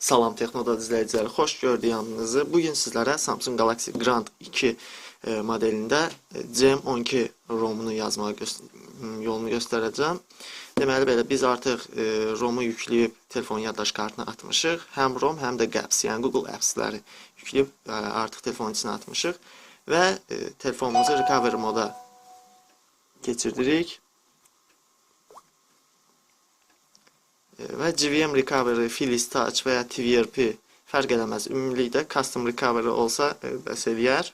Salam Texnodat izləyiciləri, xoş gördük yanınızı. Bugün sizlərə Samsung Galaxy Grand 2 modelində CM12 ROM-unu yazmağa yolunu göstərəcəm. Deməli belə biz artıq ROM-u yükləyib telefon yaddaş kartına atmışıq. Həm ROM, həm də Apps, yəni Google Apps-ləri yükləyib artıq telefonun içinə atmışıq və telefonumuzu recovery moda keçirdirik. Və GVM Recovery, Philips Touch və ya TVRP fərq eləməz. Ümumilikdə Custom Recovery olsa bəs eləyər.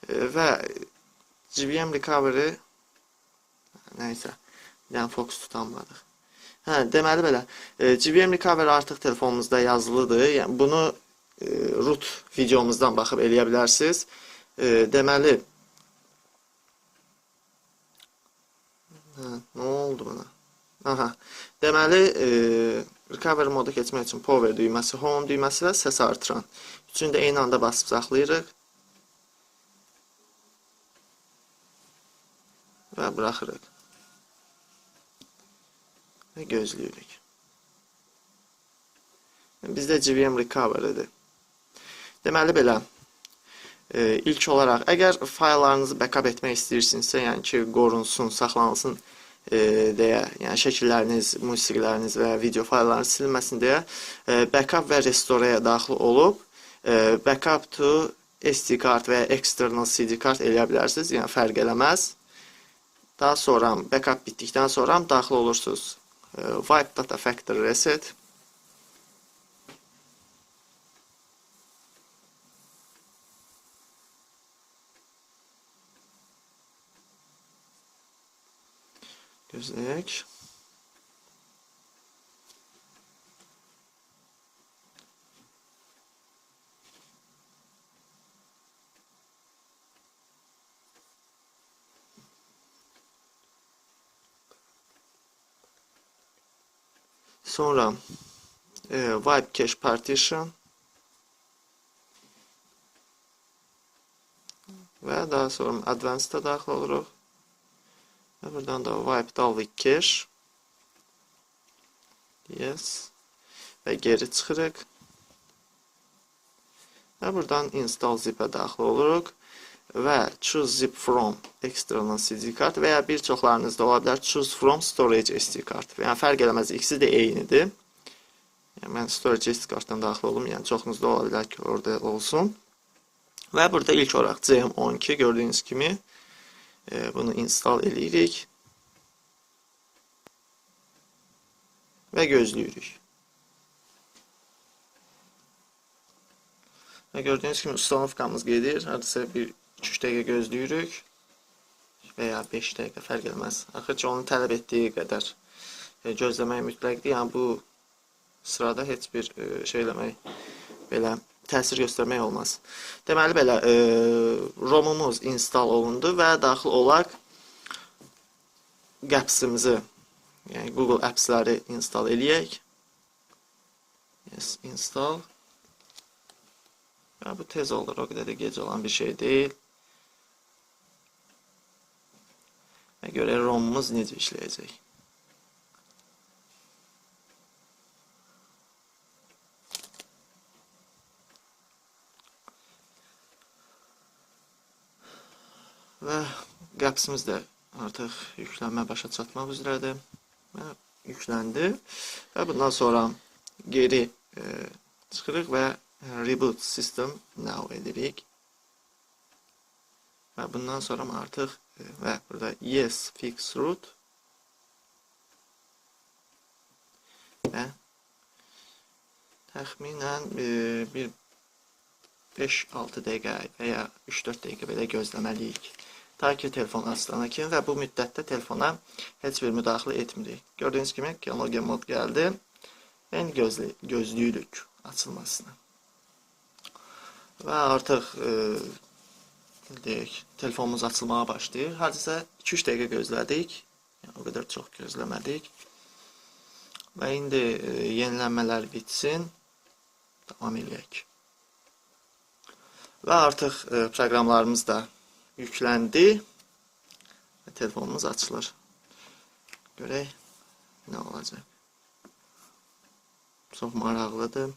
Və GVM Recovery nəysə, yəni fokus tutanmadıq. Deməli belə, GVM Recovery artıq telefonumuzda yazılıdır. Yəni bunu root videomuzdan baxıb eləyə bilərsiniz. Deməli, nə oldu buna? Deməli, recovery moda keçmək üçün power düyməsi, home düyməsi və səs artıran. Üçünü də eyni anda basıb saxlayırıq və buraxırıq və gözləyirik. Bizdə GVM recovery'dir. Deməli belə, ilk olaraq, əgər fayllarınızı backup etmək istəyirsinizsə, yəni ki, qorunsun, saxlanılsın deyə, yəni şəkilləriniz, musiqiləriniz və video fayllarınız silinməsin deyə backup və restoraya daxil olub backup to SD kart və external CD kart eləyə bilərsiniz, yəni fərq eləməz. Daha sonra backup bitdikdən sonra daxil olursunuz wipe data factory reset. Gözləyək. Sonra wipe cache partition və daha sonra advanced'a daxil oluruq. Və buradan da wipe dalvik cache. Yes. Və geri çıxırıq. Və buradan install zip-ə daxil oluruq. Və choose zip from external CD kart və ya bir çoxlarınızda ola bilər choose from storage SD kart. Yəni fərq eləməz, ikisi də eynidir. Yəni mən storage SD kartdan daxil olum, yəni çoxunuzda ola bilər ki, orada olsun. Və burada ilk olaraq CM12 gördüyünüz kimi bunu install edirik və gözləyirik. Və gördüyünüz kimi ustanovkamız gedir. Hardasa bir 2-3 dəqiqə gözləyirik və ya 5 dəqiqə fərq eləməz. Axır ki, onun tələb etdiyi qədər gözləmək mütləqdir. Yəni bu sırada heç bir şey eləmək, belə təsir göstərmək olmaz. Deməli belə, ROM-umuz install olundu və daxil olaq Apps-imizi, yəni Google Apps-ləri install eləyək. Yes, install. Və bu tez olur, o qədər də gec olan bir şey deyil. Və görək ROM-umuz necə işləyəcək. Və Apps-imiz də artıq yüklənmə başa çatmaq üzrədir. Və yükləndi. Və bundan sonra geri çıxırıq və reboot system now edirik. Və bundan sonra artıq və burada yes fix root və təxminən bir 5-6 dəqiqə və ya 3-4 dəqiqə belə gözləməliyik. Ta ki, telefon açılana kimi və bu müddətdə telefona heç bir müdaxilə etmirik. Gördüyünüz kimi, Cyanogen mod gəldi və indi gözləyirik açılmasını. Və artıq telefonumuz açılmağa başlayır. Hardasa 2-3 dəqiqə gözlədik. Yəni, o qədər çox gözləmədik. Və indi yenilənmələr bitsin. Davam edək. Və artıq proqramlarımız da yükləndi və telefonumuz açılır. Görək nə olacaq. Çox maraqlıdır.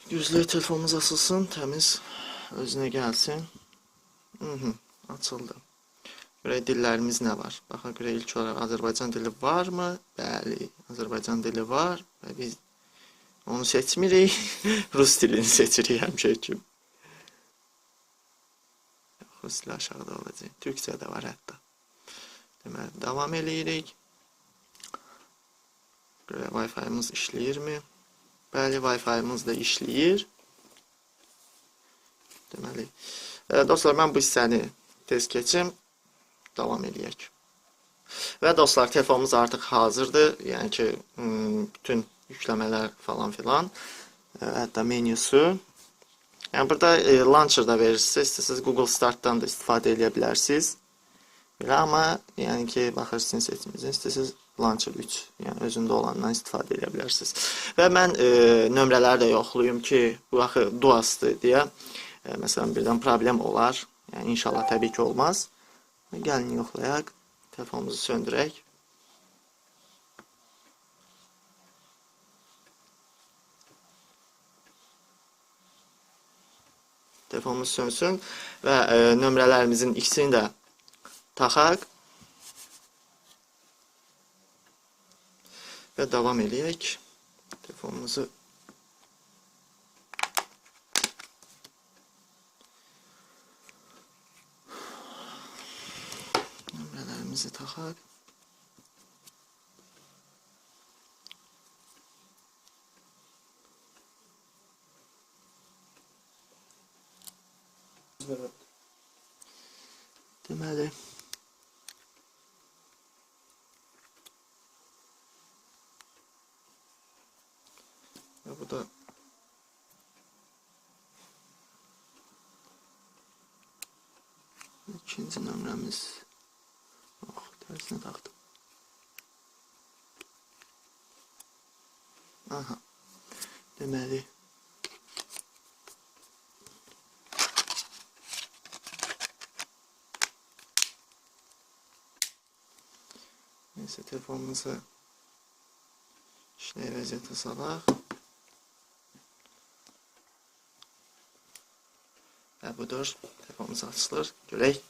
Gözlək telefonumuz açılsın, təmiz özünə gəlsin. Açıldı. Görək dillərimiz nə var? Baxın, görək ilk olaraq Azərbaycan dili varmı? Bəli, Azərbaycan dili var və biz onu seçmirik. Rus dilini seçirik həmişə kimi. Rus dili aşağıda olacaq. Türkçə də var hətta. Deməli, davam eləyirik. Görək, Wi-Fi-miz işləyirmi? Bəli, Wi-Fi-miz da işləyir. Deməli, dostlar, mən bu hissəni tez keçim, davam eləyək. Və dostlar, telefonumuz artıq hazırdır. Yəni ki, bütün yükləmələr falan filan. Hətta menyusu. Yəni, burada launcher da verirsiniz. İstəsəniz Google Start'dan da istifadə edə bilərsiniz. Belə, amma yəni ki, baxırsınız seçimizin, istəsəniz Launcher 3, yəni özündə olandan istifadə edə bilərsiniz. Və mən nömrələri də yoxluyum ki, bu axı duasdır deyə. Məsələn, birdən problem olar. Yəni, inşallah təbii ki, olmaz. Gəlin yoxlayaq. Telefonumuzu söndürək. Telefonumuz sönsün və nömrələrimizin ikisini də taxaq. Və davam eləyək. Telefonumuzu nömrələrimizi taxaq. Deməli, bu da ikinci nömrəmiz. Tərsinə taxdım. Aha. Deməli, neyse, telefonumuzu işləyə vəziyyətə salaq. Və budur, telefonumuz açılır. Görək,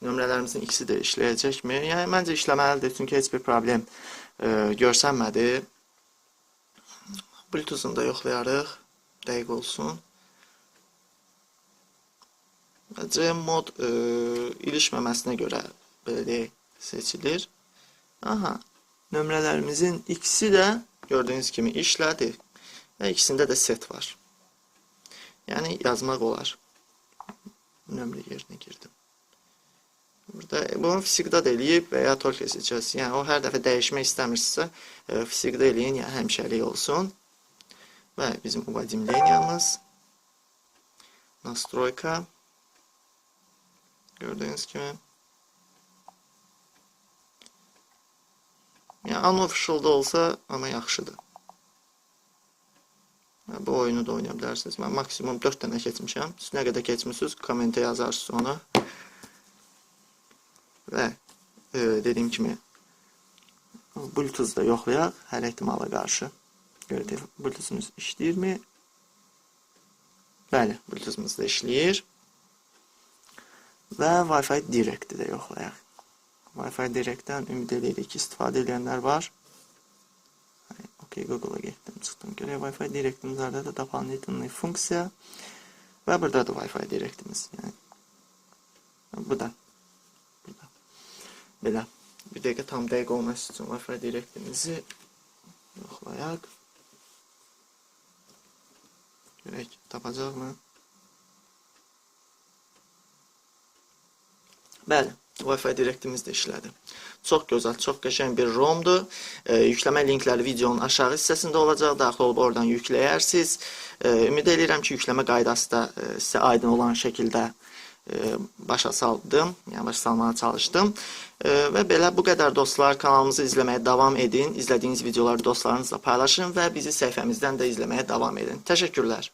nömrələrimizin ikisi də işləyəcəkmi? Yəni, məncə işləməlidir, çünki heç bir problem görsənmədi. Bluetooth-unu da yoxlayarıq, dəqiq olsun. C mod ilişməməsinə görə belə deyək, seçilir. Aha, nömrələrimizin ikisi də gördüyünüz kimi işlədi və ikisində də set var. Yəni, yazmaq olar. Nömrə yerinə girdim. Burada bunu fisiqdə də eləyib və ya tork seçəcəksiniz. Yəni, o hər dəfə dəyişmək istəmirsinizsə, fisiqdə eləyin, yəni həmişəlik olsun. Və bizim uvadim liniyamız. Nastroyka. Gördüyünüz kimi. Yəni, unofficial'da olsa, amma yaxşıdır. Bu oyunu da oynaya bilərsiniz. Mən maksimum 4 dənə keçmişəm. Siz nə qədər keçmişsiniz, kommentə yazarsınız onu. Və dediyim kimi, Bluetooth-da yoxlayaq, hər ehtimala qarşı. Görək, Bluetooth-umuz işləyirmi? Bəli, Bluetooth-umuz da işləyir. Və Wi-Fi Direct-i də yoxlayaq. Wi-Fi Direct-dən ümid edirik ki, istifadə edənlər var. Google'a getdim, çıxdım. Görək, Wi-Fi Direct-imiz arada doполнительный funksiya. Və burada da Wi-Fi Direct-imiz. Yəni, bu da. Belə. Bir dəqiqə tam dəqiq olması üçün Wi-Fi Direct-imizi yoxlayaq. Görək, tapacaqmı? Bəli. Wi-Fi Direct-imiz də işlədi. Çox gözəl, çox qəşəng bir ROM-dur. Yükləmə linkləri videonun aşağı hissəsində olacaq. Daxil olub oradan yükləyərsiniz. Ümid edirəm ki, yükləmə qaydası da sizə aydın olan şəkildə başa saldım. Yəni, başa salmağa çalışdım. Və belə bu qədər dostlar. Kanalımızı izləməyə davam edin. İzlədiyiniz videoları dostlarınızla paylaşın və bizi səhifəmizdən də izləməyə davam edin. Təşəkkürlər.